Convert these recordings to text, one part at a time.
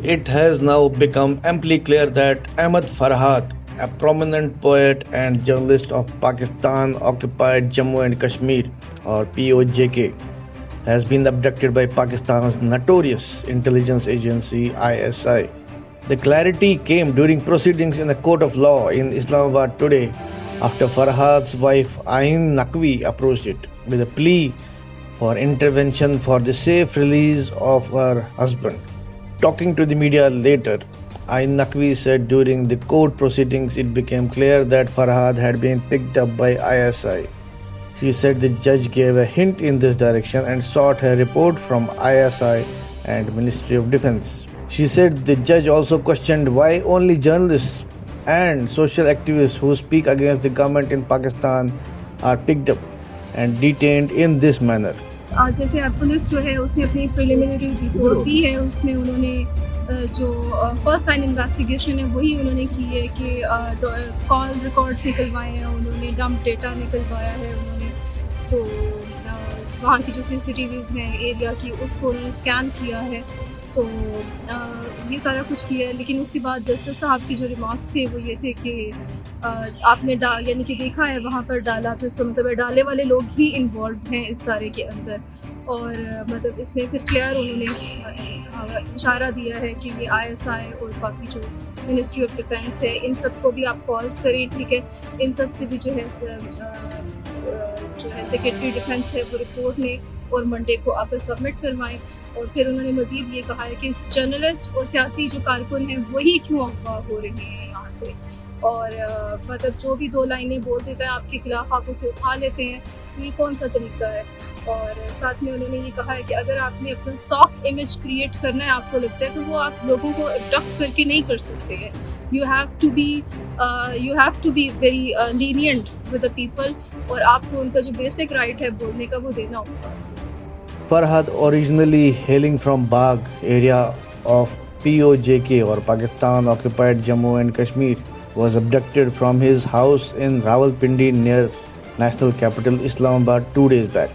It has now become amply clear that Ahmad Farhat, a prominent poet and journalist of Pakistan occupied Jammu and Kashmir or POJK, has been abducted by Pakistan's notorious intelligence agency ISI. The clarity came during proceedings in the court of law in Islamabad today after Farhad's wife Ain Naqvi approached it with a plea for intervention for the safe release of her husband. Talking to the media later, Ain Naqvi said during the court proceedings it became clear that Farhad had been picked up by ISI. She said the judge gave a hint in this direction and sought a report from ISI and Ministry of Defense. She said the judge also questioned why only journalists and social activists who speak against the government in Pakistan are picked up and detained in this manner. जैसे अब police जो है उसने अपनी preliminary report दी है, उसमें उन्होंने जो फर्स्ट लाइन इन्वेस्टिगेशन है वही उन्होंने की है कि कॉल रिकॉर्ड्स निकलवाए हैं, उन्होंने डंप डेटा निकलवाया है, उन्होंने तो वहाँ की जो CCTVs हैं एरिया की उसको उन्होंने स्कैन किया है, तो ये सारा कुछ किया है. लेकिन उसके बाद जस्टिस साहब की जो रिमार्क्स थे वो ये थे कि आपने यानी कि देखा है वहाँ पर डाला, तो इसका मतलब है डाले वाले लोग ही इन्वॉल्व हैं इस सारे के अंदर. और मतलब इसमें फिर क्लियर उन्होंने इशारा दिया है कि ये ISI और बाकी जो मिनिस्ट्री ऑफ डिफेंस है इन सब को भी आप कॉल्स करें, ठीक है, इन सब से भी जो है सेक्रेटरी डिफेंस है वो रिपोर्ट ने और मंडे को आकर सबमिट करवाएं. और फिर उन्होंने मज़ीद ये कहा है कि जर्नलिस्ट और सियासी जो कारकुन हैं वही क्यों अगवा हो रहे हैं यहाँ से, और मतलब जो भी दो लाइनें बोल देता है आपके खिलाफ आप उसे उठा लेते हैं, ये कौन सा तरीका है. और साथ में उन्होंने ये कहा है कि अगर आपने अपना सॉफ्ट इमेज क्रिएट करना है, आपको लगता है, तो वो आप लोगों को अबडक्ट करके नहीं कर सकते हैं. You have to be very lenient with the people, और आपको उनका जो बेसिक राइट है बोलने का वो देना होगा. Farhad, originally hailing from Bagh area of POJK or Pakistan occupied Jammu and Kashmir, was abducted from his house in Rawalpindi near national capital Islamabad 2 days back.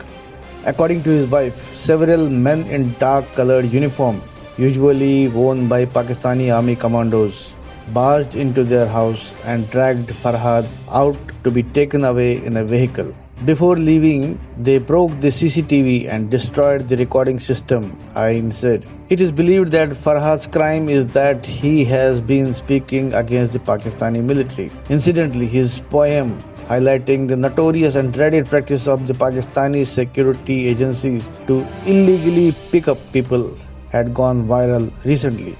According to his wife, several men in dark colored uniform, usually worn by Pakistani army commandos, barged into their house and dragged Farhad out to be taken away in a vehicle. Before leaving, they broke the CCTV and destroyed the recording system, Ain said. It is believed that Farhad's crime is that he has been speaking against the Pakistani military. Incidentally, his poem highlighting the notorious and dreaded practice of the Pakistani security agencies to illegally pick up people had gone viral recently.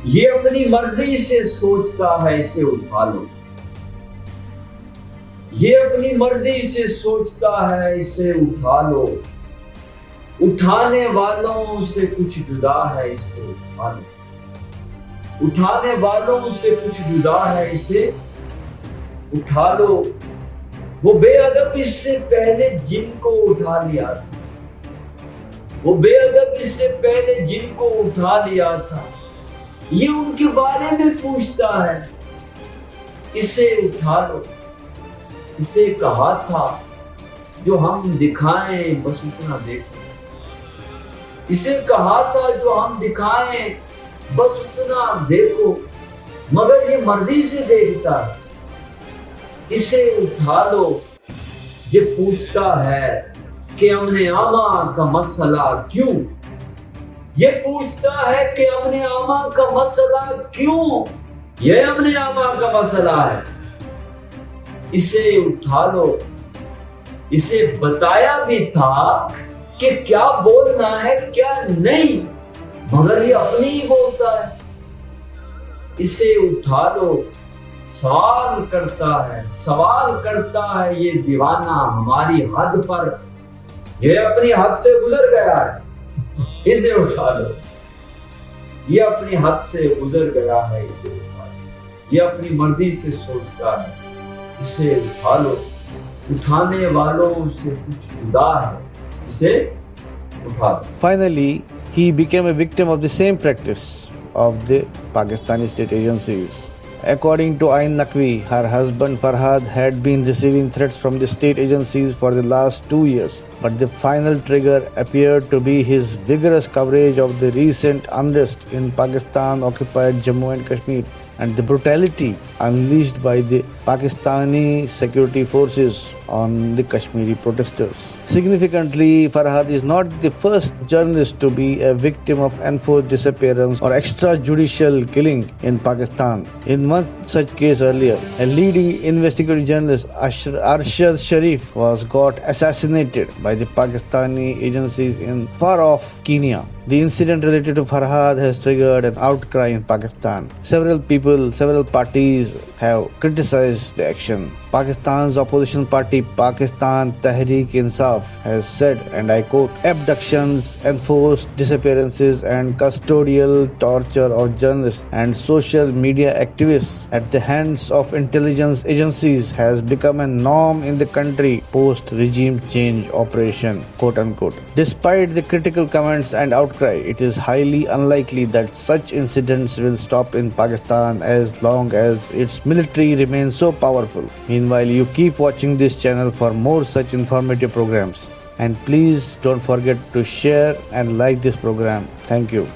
ये अपनी मर्जी से सोचता है इसे उठा लो, ये अपनी मर्जी से सोचता है इसे उठा लो, उठाने वालों से कुछ जुदा है इसे उठा लो, उठाने वालों से कुछ जुदा है इसे उठा लो. वो बेअदब इससे पहले जिनको उठा लिया था, वो बेअदब इससे पहले जिनको उठा लिया था, ये उनके बारे में पूछता है, इसे उठा लो. इसे कहा था जो हम दिखाएं बस उतना देखो, इसे कहा था जो हम दिखाएं बस उतना देखो, मगर ये मर्जी से देखता है, इसे उठा लो. ये पूछता है कि अमने आमा का मसला क्यों, ये पूछता है कि अमने आमा का मसला क्यों, ये अमने आमा का मसला है, इसे उठा लो. इसे बताया भी था कि क्या बोलना है क्या नहीं, मगर ये अपनी ही बोलता है, इसे उठा लो. सवाल करता है ये दीवाना हमारी हद पर, ये अपनी हद से गुजर गया है, इसे उठा लो. ये अपनी हद से गुजर गया है, इसे उठा लो. ये अपनी मर्जी से सोचता है, इसे उठा लो. उठाने वालों से कुछ जुदा है, इसे उठा लो. Finally, he became a victim of the same practice of the Pakistani state agencies. According to Ain Naqvi, her husband Farhad had been receiving threats from the state agencies for the last 2 years. but the final trigger appeared to be his vigorous coverage of the recent unrest in Pakistan-occupied Jammu and Kashmir and the brutality unleashed by the Pakistani security forces on the Kashmiri protesters. Significantly, Farhad is not the first journalist to be a victim of enforced disappearance or extrajudicial killing in Pakistan. In one such case earlier, a leading investigative journalist, Arshad Sharif, was got assassinated by the Pakistani agencies in far-off Kenya. The incident related to Farhad has triggered an outcry in Pakistan. Several parties have criticized the action. Pakistan's opposition party, Pakistan Tehreek-e-Insaf, has said, and I quote, "Abductions, enforced disappearances and custodial torture of journalists and social media activists at the hands of intelligence agencies has become a norm in the country post-regime change operation," quote unquote. Despite the critical comments and outcry, it is highly unlikely that such incidents will stop in Pakistan as long as its military remains so powerful. Meanwhile, you keep watching this channel for more such informative programs. And please don't forget to share and like this program. Thank you.